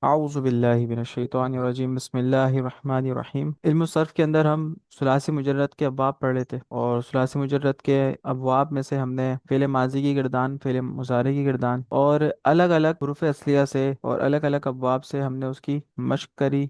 اعوذ باللہ من الشیطان الرجیم، بسم اللہ الرحمن الرحیم۔ علم الصرف کے اندر ہم ثلاثی مجرد کے ابواب پڑھ لیتے اور ثلاثی مجرد کے ابواب میں سے ہم نے فعل ماضی کی گردان، فعل مضارع کی گردان اور الگ الگ حروف اصلیہ سے اور الگ الگ ابواب سے ہم نے اس کی مشق کری،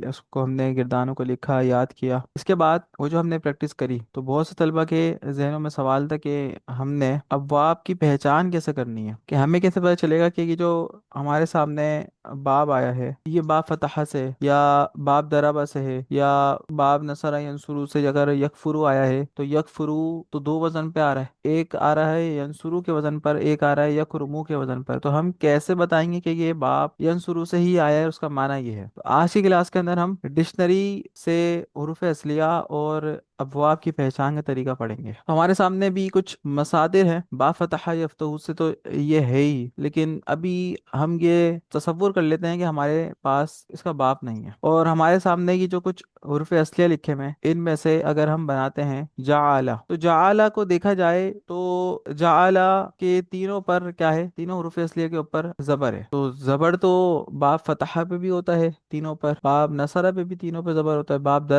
اس کو ہم نے گردانوں کو لکھا، یاد کیا۔ اس کے بعد وہ جو ہم نے پریکٹس کری تو بہت سے طلبہ کے ذہنوں میں سوال تھا کہ ہم نے ابواب کی پہچان کیسے کرنی ہے، کہ ہمیں کیسے پتہ چلے گا کہ یہ جو ہمارے سامنے باب آیا ہے یہ باب فتح سے یا باب دربا سے ہے یا باب نصر ینصرو سے۔ اگر یکفرو آیا ہے تو یکفرو تو دو وزن پہ آ رہا ہے، ایک آ رہا ہے ینصرو کے وزن پر، ایک آ رہا ہے یکرمو کے وزن پر۔ تو ہم کیسے بتائیں گے کہ یہ باب ینصرو سے ہی آیا ہے، اس کا معنی یہ ہے؟ تو آج کی کلاس کے اندر ہم ڈکشنری سے حروف اصلیہ اور ابواب کی پہچان کا طریقہ پڑھیں گے۔ ہمارے سامنے بھی کچھ مصادر ہیں، با فتح یفتح سے تو یہ ہے ہی، لیکن ابھی ہم یہ تصور کر لیتے ہیں کہ ہمارے پاس اس کا باپ نہیں ہے اور ہمارے سامنے کی جو کچھ حروف اصلیہ لکھے ہوئے ہیں ان میں سے اگر ہم بناتے ہیں جعل، تو جعل کو دیکھا جائے تو جعل کے تینوں پر کیا ہے، تینوں حروف اصلیہ کے اوپر زبر ہے۔ تو زبر تو باب فتح پہ بھی ہوتا ہے تینوں پر، باب نصرہ پہ بھی تینوں پہ زبر ہوتا ہے، باب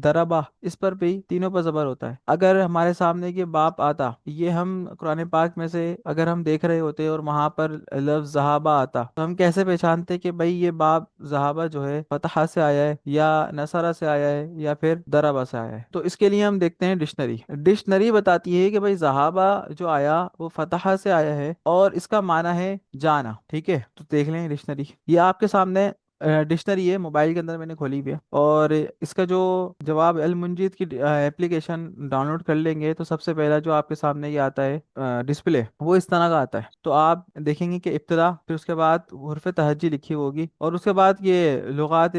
دربا اس پر بھی تینوں پر زبر ہوتا ہے۔ اگر ہمارے سامنے یہ باپ آتا، یہ ہم قرآن پاک میں سے اگر ہم دیکھ رہے ہوتے اور وہاں پر لفظ ذہابہ آتا تو ہم کیسے پہچانتے کہ بھائی یہ باب ذہابہ جو ہے فتحہ سے آیا ہے یا نصرہ سے آیا ہے یا پھر دربہ سے آیا ہے؟ تو اس کے لیے ہم دیکھتے ہیں ڈکشنری۔ ڈکشنری بتاتی ہے کہ بھائی ذہابہ جو آیا وہ فتحہ سے آیا ہے اور اس کا معنی ہے جانا، ٹھیک ہے؟ تو دیکھ لیں ڈکشنری، یہ آپ کے سامنے ڈکشنری ہے، موبائل کے اندر میں نے کھولی ہوئی ہے اور اس کا جو جواب المنجید کی ایپلیکیشن ڈاؤن لوڈ کر لیں گے تو سب سے پہلا جو آپ کے سامنے یہ آتا ہے ڈسپلے، وہ اس طرح کا آتا ہے۔ تو آپ دیکھیں گے کہ ابتدا، پھر اس کے بعد حرف تہجی لکھی ہوگی اور اس کے بعد یہ لغات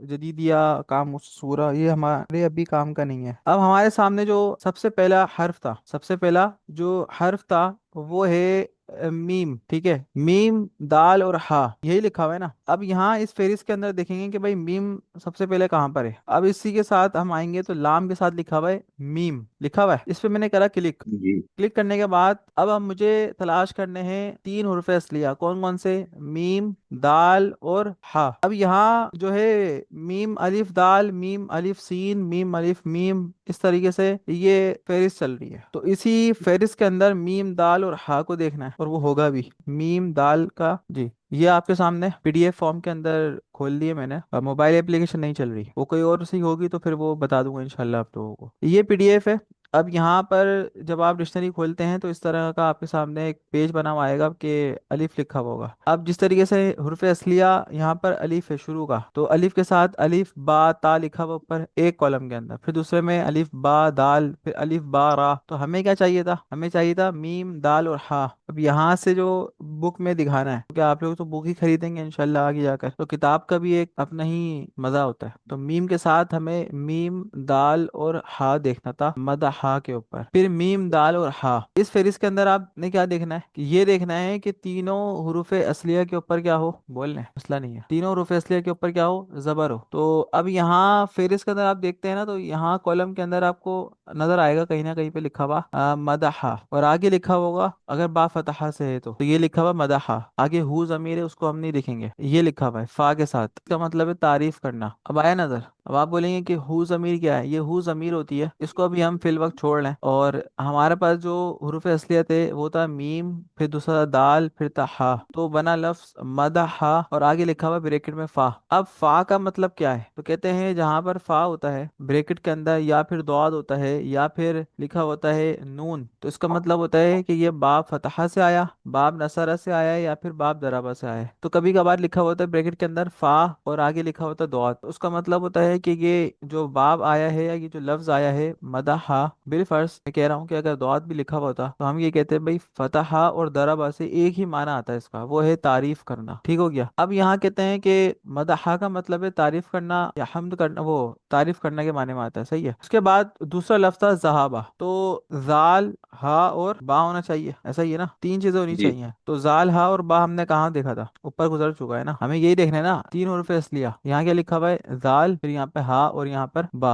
جدیدیہ کام سورہ، یہ ہمارے ابھی کام کا نہیں ہے۔ اب ہمارے سامنے جو سب سے پہلا حرف تھا، سب سے پہلا جو حرف تھا وہ ہے میم، ٹھیک ہے؟ میم دال اور ہا یہی لکھا ہوا ہے نا۔ اب یہاں اس فہرست کے اندر دیکھیں گے کہ بھائی میم سب سے پہلے کہاں پر ہے۔ اب اسی کے ساتھ ہم آئیں گے تو لام کے ساتھ لکھا ہوا ہے میم، لکھا ہوا ہے، اس پہ میں نے کرا کلک۔ جی کلک کرنے کے بعد اب مجھے تلاش کرنے ہیں تین حروف اصلیہ، کون کون سے؟ میم، دال اور ہا۔ اب یہاں جو ہے میم الف دال، میم الف سین، میم الف میم، اس طریقے سے یہ فہرست چل رہی ہے۔ تو اسی فہرست کے اندر میم دال اور ہا کو دیکھنا ہے اور وہ ہوگا بھی میم دال کا، جی یہ آپ کے سامنے پی ڈی ایف فارم کے اندر کھول لیے میں نے، موبائل اپلیکیشن نہیں چل رہی، وہ کوئی اور سی ہوگی تو پھر وہ بتا دوں گا انشاءاللہ آپ لوگوں کو۔ یہ پی ڈی ایف ہے۔ اب یہاں پر جب آپ ڈکشنری کھولتے ہیں تو اس طرح کا آپ کے سامنے ایک پیج بنا ہوا آئے گا کہ الف لکھا ہوا ہوگا۔ اب جس طریقے سے حروف اصلیہ یہاں پر الف ہے شروع کا، تو الف کے ساتھ الف با تا لکھا ہوا اوپر ایک کالم کے اندر، پھر دوسرے میں الف با دال، پھر الف با را۔ تو ہمیں کیا چاہیے تھا؟ ہمیں چاہیے تھا میم دال اور ہا۔ اب یہاں سے جو بک میں دکھانا ہے کہ آپ لوگ تو بک ہی خریدیں گے انشاءاللہ آگے جا کر، تو کتاب کا بھی ایک اپنا ہی مزہ ہوتا ہے۔ تو میم کے ساتھ ہمیں میم دال اور ہا دیکھنا تھا، مد ہا کے اوپر، پھر میم دال اور ہا۔ اس فہرست کے اندر آپ نے کیا دیکھنا ہے کہ یہ دیکھنا ہے کہ تینوں حروف اصلیہ کے اوپر کیا ہو، بول لیں مسئلہ نہیں ہے، تینوں حروف اصلیہ کے اوپر کیا ہو، زبر ہو۔ تو اب یہاں فہرست کے اندر آپ دیکھتے ہیں نا، تو یہاں کالم کے اندر آپ کو نظر آئے گا کہیں نہ کہیں پہ لکھا ہوا مدحا، اور آگے لکھا ہوگا اگر با فتحہ سے ہے تو یہ لکھا ہوا مدحا، آگے ہو ضمیر ہے اس کو ہم نہیں لکھیں گے، یہ لکھا ہوا ہے فا کے ساتھ، اس کا مطلب ہے تعریف کرنا۔ اب آیا نظر؟ اب آپ بولیں گے کہ ہو ضمیر کیا ہے؟ یہ ہو ضمیر ہوتی ہے، اس کو ابھی ہم فی الوقت چھوڑ لیں، اور ہمارے پاس جو حروف اصلیت ہے وہ تھا میم، پھر دوسرا دال، پھر تھا ہا، تو بنا لفظ مدحا اور آگے لکھا ہوا بریکٹ میں فا۔ اب فا کا مطلب کیا ہے؟ تو کہتے ہیں جہاں پر فا ہوتا ہے بریکٹ کے اندر، یا پھر ضاد ہوتا ہے، یا پھر لکھا ہوتا ہے نون، تو اس کا مطلب ہوتا ہے کہ یہ باب فتحہ سے آیا، باب نصرہ سے آیا، یا پھر باب دربہ سے آیا ہے۔ تو کبھی کبھار لکھا ہوتا ہے بریکٹ کے اندر فا اور آگے لکھا ہوتا ہے ضاد، تو اس کا مطلب ہوتا ہے کہ یہ جو باب آیا ہے یا یہ جو لفظ آیا ہے مدحا، بالفرض میں کہہ رہا ہوں کہ اگر ضاد بھی لکھا ہوا ہوتا تو ہم یہ کہتے ہیں بھائی فتحہ اور دربہ سے ایک ہی معنی آتا ہے اس کا، وہ ہے تعریف کرنا، ٹھیک ہو گیا؟ اب یہاں کہتے ہیں کہ مدحا کا مطلب ہے تعریف کرنا یا حمد کرنا، وہ تعریف کرنے کے معنی میں آتا ہے، صحیح ہے؟ اس کے بعد دوسرا لفظ تھا ذہابہ، تو زال ہا اور با ہونا چاہیے، ایسا ہی ہے نا، تین چیزیں ہونی جی چاہیے۔ تو زال ہا اور با ہم نے کہاں دیکھا تھا؟ اوپر گزر چکا ہے نا، ہمیں یہی دیکھنا ہے نا، تین حروف اصلیہ، یہاں کیا لکھا ہوا ہے؟ زال، پھر یہاں پہ ہا اور یہاں پر با،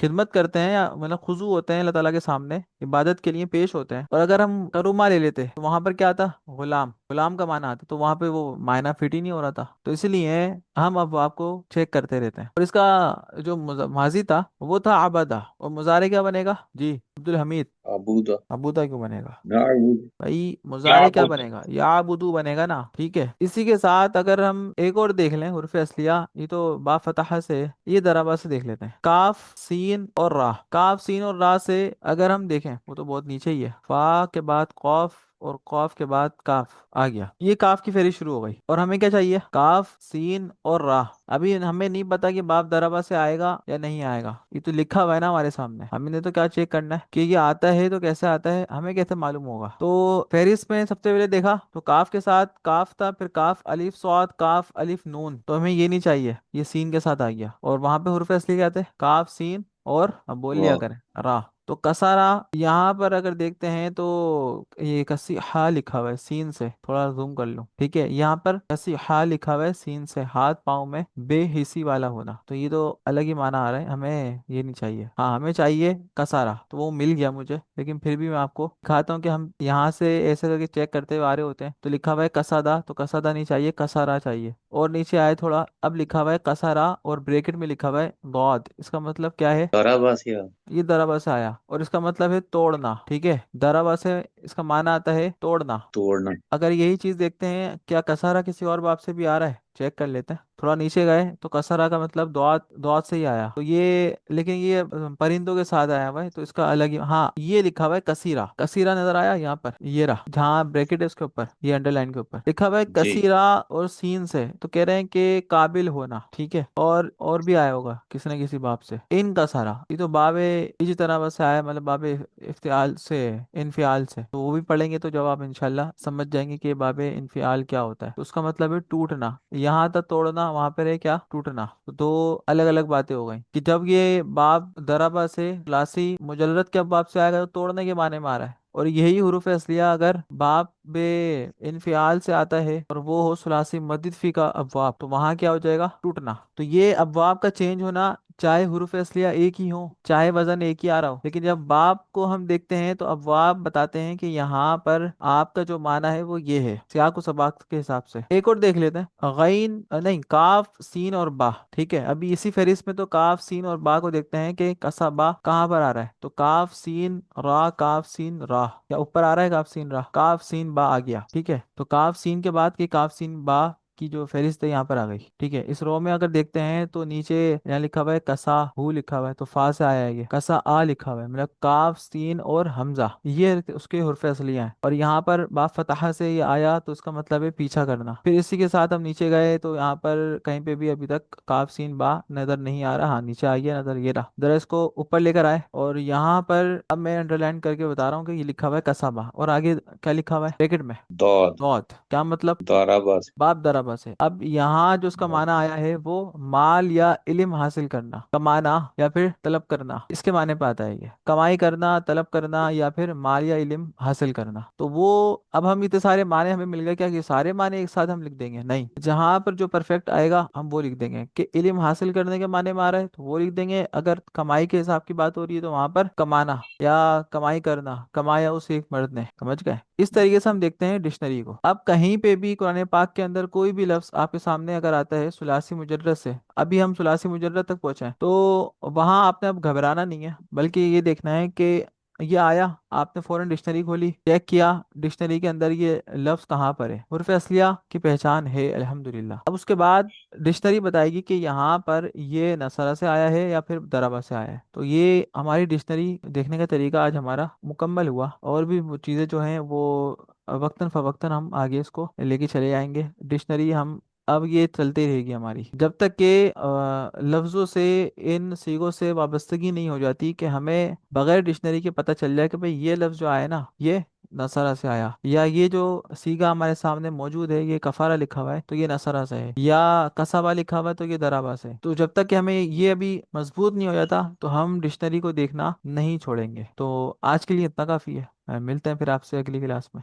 خدمت کرتے ہیں، یا مطلب خضوع ہوتے ہیں اللہ تعالیٰ کے سامنے، عبادت کے لیے پیش ہوتے ہیں، اور اگر ہم کروما لے لیتے تو وہاں پر کیا آتا؟ غلام، غلام کا معنی آتا، تو وہاں پہ وہ معنی فٹ ہی نہیں ہو رہا تھا، تو اس لیے ہم اب آپ کو چیک کرتے رہتے ہیں۔ اور اس کا جو ماضی تھا وہ تھا عبادہ، اور مضارع کیا بنے گا جی عبد الحمید؟ عبودہ، عبودہ کیوں بنے گا نعبد، بھائی؟ مضارع کیا یعبد، بنے گا؟ یا بدو بنے گا نا، ٹھیک ہے۔ اسی کے ساتھ اگر ہم ایک اور دیکھ لیں حروف اصلیہ، یہ تو با فتحہ سے، یہ ضربہ سے دیکھ لیتے ہیں، کاف سین اور راہ، کاف سین اور راہ سے اگر ہم دیکھیں وہ تو بہت نیچے ہی ہے، فا کے بعد قوف اور قوف کے بعد کاف آ گیا، یہ کاف کی فہرست شروع ہو گئی، اور ہمیں کیا چاہیے؟ کاف سین اور راہ۔ ابھی ہمیں نہیں پتا کہ باپ ضربہ سے آئے گا یا نہیں آئے گا، یہ تو لکھا ہوا ہے نا ہمارے سامنے، ہم نے تو کیا چیک کرنا ہے کہ یہ آتا ہے تو کیسے آتا ہے، ہمیں کیسے معلوم ہوگا؟ تو فہرست میں سب سے پہلے دیکھا تو کاف کے ساتھ کاف تھا، پھر کاف الف صاد کاف الف نون، تو ہمیں یہ نہیں چاہیے، یہ سین کے ساتھ آ گیا، اور وہاں پہ حروف اصلی کیا تھے؟ کاف سین اور اب بول لیا واہ، کریں راہ۔ تو کسارا یہاں پر اگر دیکھتے ہیں تو یہ کسی ہا لکھا ہوا ہے سین سے، تھوڑا زوم کر لوں، ٹھیک ہے، یہاں پر کسی ہا لکھا ہوا ہے سین سے، ہاتھ پاؤں میں بے حسی والا ہونا، تو یہ تو الگ ہی معنی آ رہا ہے، ہمیں یہ نہیں چاہیے، ہاں ہمیں چاہیے کسارا، تو وہ مل گیا مجھے، لیکن پھر بھی میں آپ کو دکھاتا ہوں کہ ہم یہاں سے ایسے کر کے چیک کرتے ہوئے آ رہے ہوتے ہیں، تو لکھا ہوا ہے کسادا، تو کسادا نہیں چاہیے، کسارا چاہیے، اور نیچے آئے تھوڑا، اب لکھا ہوا ہے کسارا اور بریکٹ میں لکھا ہوا ہے ضاد، اس کا مطلب کیا ہے؟ ضربہ سے یہ ضربہ سے آیا، اور اس کا مطلب ہے توڑنا، ٹھیک ہے، ضربہ سے اس کا معنی آتا ہے توڑنا۔ توڑنا، اگر یہی چیز دیکھتے ہیں کیا کسارا کسی اور باب سے بھی آ رہا ہے، چیک کر لیتے ہیں، تھوڑا نیچے گئے تو کسرا کا مطلب دعات، دعات سے ہی آیا، تو یہ لیکن یہ پرندوں کے ساتھ آیا ہوا ہے تو اس کا الگ ہی، ہاں یہ لکھا ہوا ہے کثیرہ، کثیرہ نظر آیا یہاں پر، یہ رہا جہاں بریکٹ ہے اس کے اوپر، یہ انڈر لائن کے اوپر لکھا ہوا ہے جی، کثیرہ اور سین سے، تو کہہ رہے ہیں کہ قابل ہونا، ٹھیک ہے، اور بھی آیا ہوگا کسی نہ کسی باب سے، ان کا سارا، یہ تو باب اسی طرح سے آیا، مطلب باب افتعال سے، انفعال سے، تو وہ بھی پڑھیں گے تو جب آپ انشاءاللہ سمجھ جائیں گے کہ باب انفعال کیا ہوتا ہے، تو اس کا مطلب ہے ٹوٹنا، یہاں تک توڑنا، وہاں پر ہے کیا؟ ٹوٹنا، تو دو الگ الگ باتیں ہو گئیں کہ جب یہ باب ضربہ سے لاسی مجرد کے باب سے آئے گا تو توڑنے کے معنی میں آ رہا ہے، اور یہی حروف اصلیہ اگر باب بے انفعال سے آتا ہے اور وہ ہو ثلاثی مدد فی کا ابواب، تو وہاں کیا ہو جائے گا؟ ٹوٹنا، تو یہ ابواب کا چینج ہونا، چاہے حروف اصلیہ ایک ہی ہو، چاہے وزن ایک ہی آ رہا ہو، لیکن جب باب کو ہم دیکھتے ہیں تو ابواب بتاتے ہیں کہ یہاں پر آپ کا جو معنی ہے وہ یہ ہے، سیاق و سباق کے حساب سے۔ ایک اور دیکھ لیتے ہیں، غین نہیں کاف سین اور با، ٹھیک ہے، ابھی اسی فہرست میں تو کاف سین اور با کو دیکھتے ہیں کہ کسا با کہاں پر آ رہا ہے، تو کاف سین را، کاف سین را، یا اوپر آ رہا ہے کاف سین را، کاف سین با آ گیا، ٹھیک ہے، تو کاف سین کے بعد کی کاف سین با کی جو فہرست ہے یہاں پر آ گئی، ٹھیک ہے۔ اس رو میں اگر دیکھتے ہیں تو نیچے یہاں لکھا ہوا ہے کسا ہو لکھا ہوا ہے، تو فا سے آیا ہے، یہ کسا آ لکھا ہوا ہے، مطلب کاف سین اور حمزہ یہ اس کے حروف اصلیہ ہیں، اور یہاں پر با فتحہ سے یہ آیا تو اس کا مطلب ہے پیچھا کرنا۔ پھر اسی کے ساتھ ہم نیچے گئے تو یہاں پر کہیں پہ بھی ابھی تک کاف سین با نظر نہیں آ رہا، ہاں نیچے آئیے نظر، یہ رہا، ذرا اس کو اوپر لے کر آئے، اور یہاں پر اب میں انڈر لائن کر کے بتا رہا ہوں کہ یہ لکھا ہوا ہے کسا با، اور آگے کیا لکھا ہوا ہے بریکٹ میں؟ دود، نوت، کیا مطلب؟ ضربہ سے، باب ضربہ سے۔ اب یہاں جو اس کا معنی آیا ہے وہ مال یا علم حاصل کرنا، کمانا یا پھر طلب کرنا، اس کے معنی پہ آتا ہے، یہ کمائی کرنا، طلب کرنا، یا پھر مال یا علم حاصل کرنا، تو وہ اب ہم اتنے سارے معنی ہمیں مل گئے، کیا کہ سارے معنی ایک ساتھ ہم لکھ دیں گے؟ نہیں، جہاں پر جو پرفیکٹ آئے گا ہم وہ لکھ دیں گے، کہ علم حاصل کرنے کے معنی میں آ رہا ہے تو وہ لکھ دیں گے، اگر کمائی کے حساب کی بات ہو رہی ہے تو وہاں پر کمانا یا کمائی کرنا، کمایا اس ایک مرد نے، سمجھ گئے؟ اس طریقے سے ہم دیکھتے ہیں ڈکشنری کو۔ اب کہیں پہ بھی قرآن پاک کے اندر کوئی بھی لفظ آپ کے سامنے اگر آتا ہے ثلاثی مجرد سے، ابھی ہم ثلاثی مجرد تک پہنچے ہیں، تو وہاں آپ نے اب گھبرانا نہیں ہے، بلکہ یہ دیکھنا ہے کہ یہ آیا، آپ نے فوراً ڈکشنری کھولی، چیک کیا ڈکشنری کے اندر یہ لفظ کہاں پر ہے، حروف اصلیہ کی پہچان ہے الحمدللہ، اب اس کے بعد ڈکشنری بتائے گی کہ یہاں پر یہ نصرہ سے آیا ہے یا پھر ضربہ سے آیا ہے، تو یہ ہماری ڈکشنری دیکھنے کا طریقہ آج ہمارا مکمل ہوا، اور بھی وہ چیزیں جو ہیں وہ وقتاً فوقتاً ہم آگے اس کو لے کے چلے جائیں گے، ڈکشنری ہم اب یہ چلتی رہے گی ہماری جب تک کہ لفظوں سے، ان سیغوں سے وابستگی نہیں ہو جاتی کہ ہمیں بغیر ڈکشنری کے پتہ چل جائے کہ بھئی یہ لفظ جو آیا نا یہ نصرہ سے آیا، یا یہ جو سیگا ہمارے سامنے موجود ہے یہ کفارہ لکھا ہوا ہے تو یہ نصرہ سے ہے، یا کسبہ لکھا ہوا ہے تو یہ ضربہ سے ہے، تو جب تک کہ ہمیں یہ ابھی مضبوط نہیں ہو جاتا تو ہم ڈکشنری کو دیکھنا نہیں چھوڑیں گے۔ تو آج کے لیے اتنا کافی ہے، ملتے ہیں پھر آپ سے اگلی کلاس میں۔